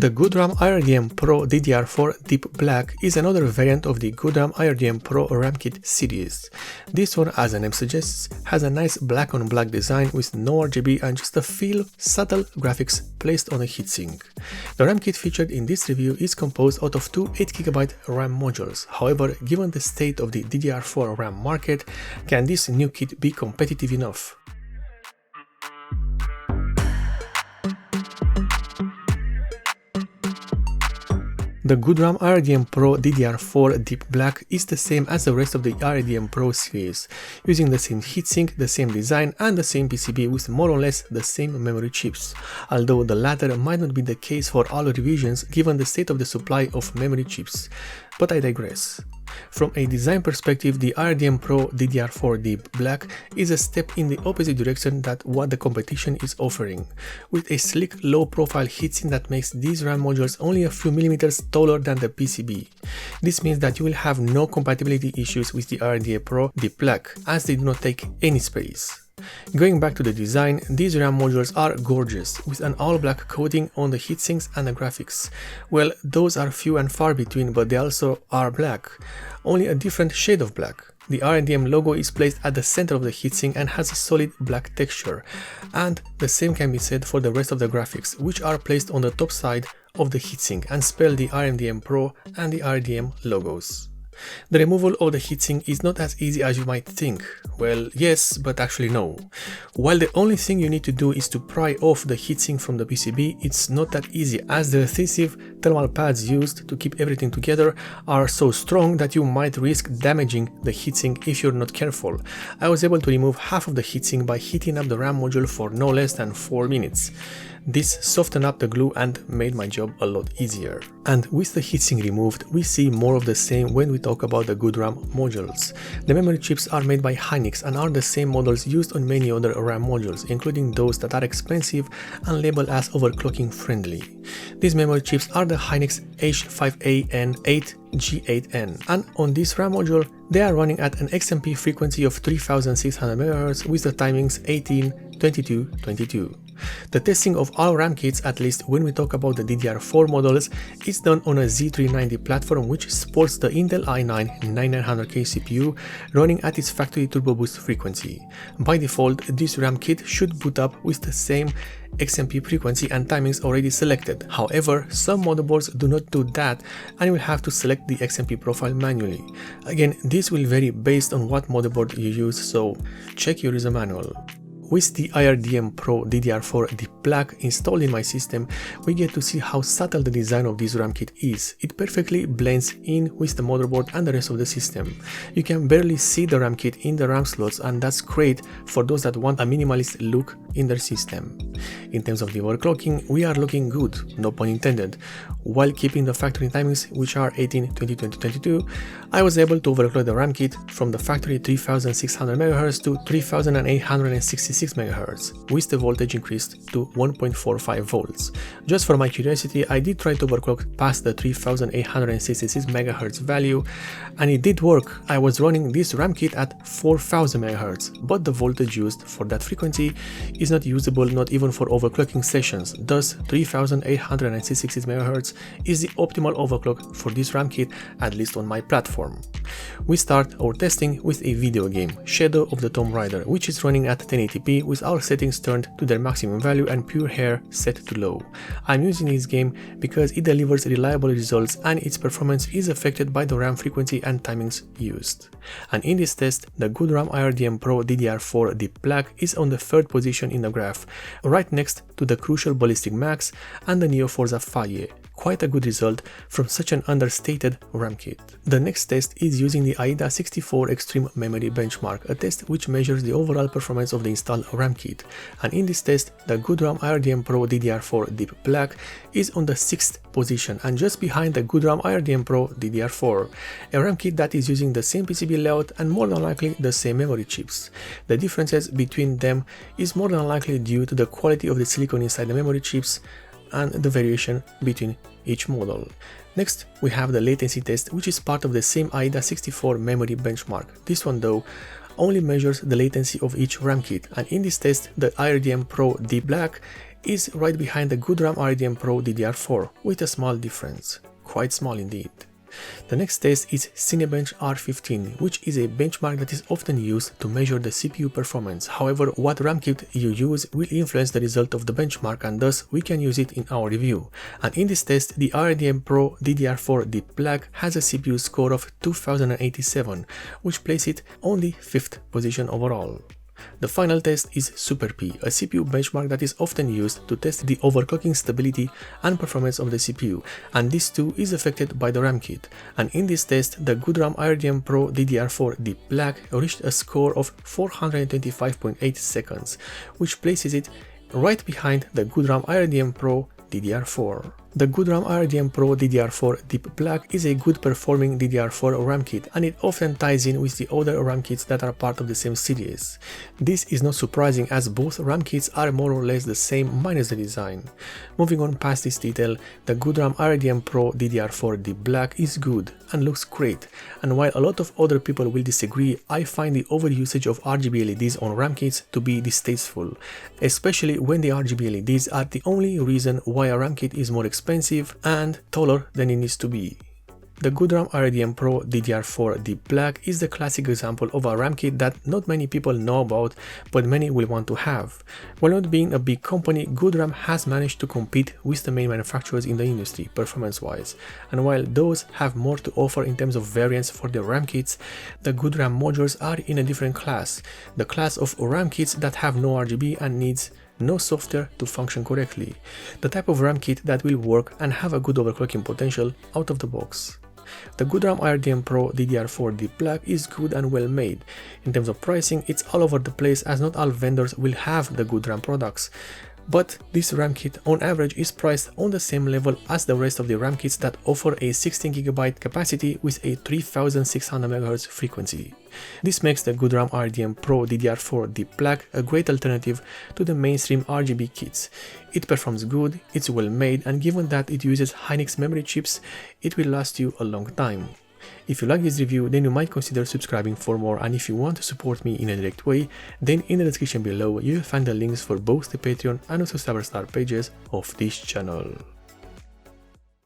The GOODRAM IRDM Pro DDR4 Deep Black is another variant of the GOODRAM IRDM Pro RAM kit series. This one, as the name suggests, has a nice black on black design with no RGB and just a few subtle graphics placed on a heatsink. The RAM kit featured in this review is composed out of two 8GB RAM modules. However, given the state of the DDR4 RAM market, can this new kit be competitive enough? The GOODRAM IRDM Pro DDR4 Deep Black is the same as the rest of the IRDM Pro series, using the same heatsink, the same design and the same PCB with more or less the same memory chips, although the latter might not be the case for all revisions given the state of the supply of memory chips, but I digress. From a design perspective, the IRDM Pro DDR4 Deep Black is a step in the opposite direction than what the competition is offering, with a sleek low-profile heatsink that makes these RAM modules only a few millimeters taller than the PCB. This means that you will have no compatibility issues with the IRDM Pro Deep Black, as they do not take any space. Going back to the design, these RAM modules are gorgeous, with an all-black coating on the heatsinks and the graphics. Well, those are few and far between, but they also are black, only a different shade of black. The IRDM logo is placed at the center of the heatsink and has a solid black texture, and the same can be said for the rest of the graphics, which are placed on the top side of the heatsink and spell the IRDM Pro and the IRDM logos. The removal of the heatsink is not as easy as you might think. Well, yes, but actually no. While the only thing you need to do is to pry off the heatsink from the PCB, it's not that easy, as the adhesive thermal pads used to keep everything together are so strong that you might risk damaging the heatsink if you're not careful. I was able to remove half of the heatsink by heating up the RAM module for no less than 4 minutes. This softened up the glue and made my job a lot easier. And with the heatsink removed, we see more of the same when we talk about the GOODRAM modules. The memory chips are made by Hynix and are the same models used on many other RAM modules, including those that are expensive and labeled as overclocking friendly. These memory chips are the Hynix H5AN8G8N, and on this RAM module, they are running at an XMP frequency of 3600MHz with the timings 18, 22, 22. The testing of all RAM kits, at least when we talk about the DDR4 models, is done on a Z390 platform which supports the Intel i9-9900K CPU running at its factory turbo boost frequency. By default, this RAM kit should boot up with the same XMP frequency and timings already selected. However, some motherboards do not do that and you will have to select the XMP profile manually. Again, this will vary based on what motherboard you use, so check your user manual. With the IRDM Pro DDR4 Deep Black installed in my system, we get to see how subtle the design of this RAM kit is. It perfectly blends in with the motherboard and the rest of the system. You can barely see the RAM kit in the RAM slots, and that's great for those that want a minimalist look in their system. In terms of the overclocking, we are looking good, no pun intended. While keeping the factory timings, which are 18, 20, 20, 22, I was able to overclock the RAM kit from the factory 3600MHz to 3866MHz, with the voltage increased to 1.45 volts. Just for my curiosity, I did try to overclock past the 3866MHz value, and it did work. I was running this RAM kit at 4000MHz, but the voltage used for that frequency is not usable, not even for overclocking sessions. Thus, 3866MHz is the optimal overclock for this RAM kit, at least on my platform. We start our testing with a video game, Shadow of the Tomb Raider, which is running at 1080p with all settings turned to their maximum value and pure hair set to low. I'm using this game because it delivers reliable results and its performance is affected by the RAM frequency and timings used. And in this test, the GOODRAM IRDM Pro DDR4 Deep Black is on the 3rd position in the graph, right next to the Crucial Ballistic Max and the Neo Forza Faye. Quite a good result from such an understated RAM kit. The next test is using the AIDA 64 Extreme Memory Benchmark, a test which measures the overall performance of the installed RAM kit. And in this test, the GOODRAM IRDM Pro DDR4 Deep Black is on the 6th position and just behind the GOODRAM IRDM Pro DDR4, a RAM kit that is using the same PCB layout and more than likely the same memory chips. The differences between them is more than likely due to the quality of the silicon inside the memory chips and the variation between each model. Next, we have the latency test, which is part of the same AIDA 64 memory benchmark. This one though only measures the latency of each RAM kit, and in this test the IRDM Pro Deep Black is right behind the GOODRAM IRDM Pro DDR4 with a small difference, quite small indeed. The next test is Cinebench R15, which is a benchmark that is often used to measure the CPU performance. However, what RAM kit you use will influence the result of the benchmark, and thus we can use it in our review. And in this test, the IRDM Pro DDR4 Deep Black has a CPU score of 2087, which places it on the 5th position overall. The final test is Super P, a CPU benchmark that is often used to test the overclocking stability and performance of the CPU, and this too is affected by the RAM kit. And in this test, the GOODRAM IRDM Pro DDR4 Deep Black reached a score of 425.8 seconds, which places it right behind the GOODRAM IRDM Pro DDR4. The GOODRAM IRDM Pro DDR4 Deep Black is a good performing DDR4 RAM kit, and it often ties in with the other RAM kits that are part of the same series. This is not surprising as both RAM kits are more or less the same minus the design. Moving on past this detail, the GOODRAM IRDM Pro DDR4 Deep Black is good and looks great, and while a lot of other people will disagree, I find the overusage of RGB LEDs on RAM kits to be distasteful, especially when the RGB LEDs are the only reason why a RAM kit is more expensive and taller than it needs to be. The GOODRAM IRDM Pro DDR4 Deep Black is the classic example of a RAM kit that not many people know about, but many will want to have. While not being a big company, GOODRAM has managed to compete with the main manufacturers in the industry, performance-wise, and while those have more to offer in terms of variants for their RAM kits, the GOODRAM modules are in a different class, the class of RAM kits that have no RGB and needs no software to function correctly, the type of RAM kit that will work and have a good overclocking potential out of the box. The GOODRAM IRDM Pro DDR4 Deep Black is good and well made. In terms of pricing, it's all over the place as not all vendors will have the GOODRAM products. But this RAM kit on average is priced on the same level as the rest of the RAM kits that offer a 16GB capacity with a 3600MHz frequency. This makes the GOODRAM IRDM Pro DDR4 Deep Black a great alternative to the mainstream RGB kits. It performs good, it's well made, and given that it uses Hynix memory chips, it will last you a long time. If you like this review, then you might consider subscribing for more, and if you want to support me in a direct way, then in the description below you will find the links for both the Patreon and also Substar pages of this channel.